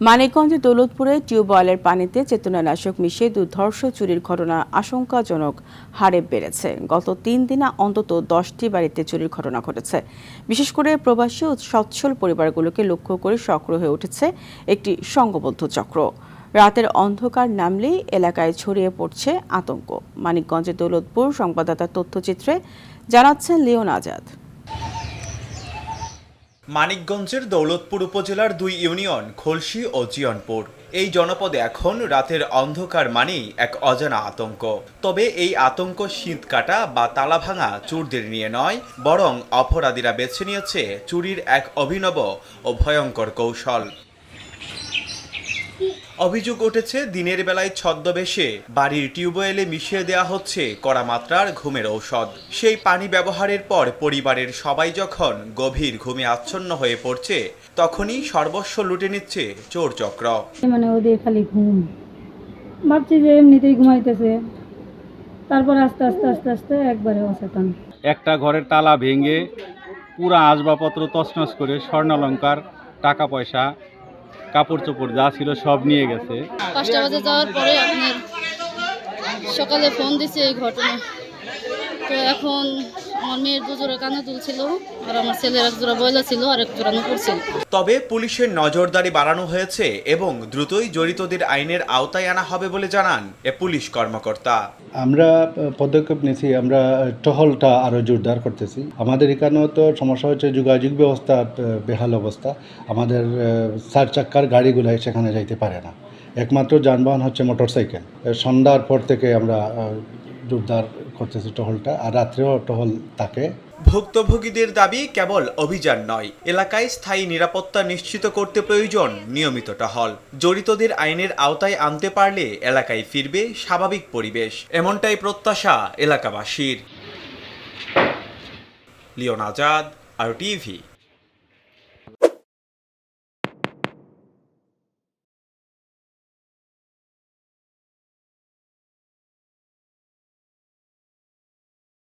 মানিকগঞ্জের দৌলতপুরে টিউবওয়েলের পানিতে চেতনানাশক মিশিয়ে দুর্ধর্ষ চুরির ঘটনা আশঙ্কাজনক হারে বেড়েছে। গত 3 দিনে অন্তত 10টি বাড়িতে চুরির ঘটনা ঘটেছে। বিশেষ করে প্রবাসী ও সচ্ছল পরিবারগুলোকে লক্ষ্য করে সক্রিয় হয়ে উঠেছে একটি সংঘবদ্ধ চক্র। রাতের অন্ধকার নামলেই এলাকায় ছড়িয়ে পড়ছে আতঙ্ক। মানিকগঞ্জের দৌলতপুর সংবাদদাতার তথ্যচিত্রে জানাচ্ছেন লিওন আজাদ। মানিকগঞ্জের দৌলতপুর উপজেলার 2 ইউনিয়ন খলসি ও জিয়নপুর। এই জনপদে এখন রাতের অন্ধকার মানেই এক অজানা আতঙ্ক। তবে এই আতঙ্ক শীত কাটা বা তালা ভাঙা চোরদের নিয়ে নয়, বরং অপরাধীরা বেছে নিয়েছে চুরির এক অভিনব ও ভয়ঙ্কর কৌশল। অভিযোগ উঠেছে দিনের বেলায় ছদ্মবেশে বাড়ির টিউবওয়েলে মিশিয়ে দেওয়া হচ্ছে কড়া মাত্রার ঘুমের ঔষধ। সেই পানি ব্যবহারের পর পরিবারের সবাই যখন গভীর ঘুমে আচ্ছন্ন হয়ে পড়ছে, তখনই সর্বস্ব লুটে নিচ্ছে চোর চক্র। মানে ওদের খালি ঘুম, ভাবছি যে এমনিতেই ঘুমাইতেছে, তারপর আস্তে আস্তে আস্তে আস্তে একবারে অচেতন। একটা ঘরের তালা ভেঙে পুরা আসবাবপত্র তছনছ করে স্বর্ণালঙ্কার, টাকা পয়সা, কাপড় চোপড় যা ছিল সব নিয়ে গেছে। 5টা বাজে যাওয়ার পরে আপনার সকালে ফোন দিছে এই ঘটনা। তো এখন আমার মেয়ের 2 জোড়া কানে দুলছিল, আর আমার ছেলের 1 জোড়া বয়লা ছিল আর 1 জোড়া নুপুর ছিল। তবে পুলিশের নজরদারি বাড়ানো হয়েছে এবং দ্রুতই জড়িতদের আইনের আওতায় আনা হবে বলে জানান এ পুলিশ কর্মকর্তা। আমরা পদক্ষেপ নিয়েছি, আমরা টহলটা আরও জোরদার করতেছি। আমাদের এখানেও তো সমস্যা হচ্ছে যোগাযোগ ব্যবস্থা বেহাল অবস্থা। আমাদের 4 চাক্কার গাড়িগুলো সেখানে যাইতে পারে না, একমাত্র যানবাহন হচ্ছে মোটরসাইকেল। সন্ধ্যার পর থেকে আমরা জোরদার করতেছি টহলটা, আর রাত্রেও টহল থাকে। ভুক্তভোগীদের দাবি কেবল অভিযান নয়, এলাকায় স্থায়ী নিরাপত্তা নিশ্চিত করতে প্রয়োজন নিয়মিত টহল। জড়িতদের আইনের আওতায় আনতে পারলে এলাকায় ফিরবে স্বাভাবিক পরিবেশ, এমনটাই প্রত্যাশা এলাকাবাসীর। লিওন আজাদ, আর টিভি।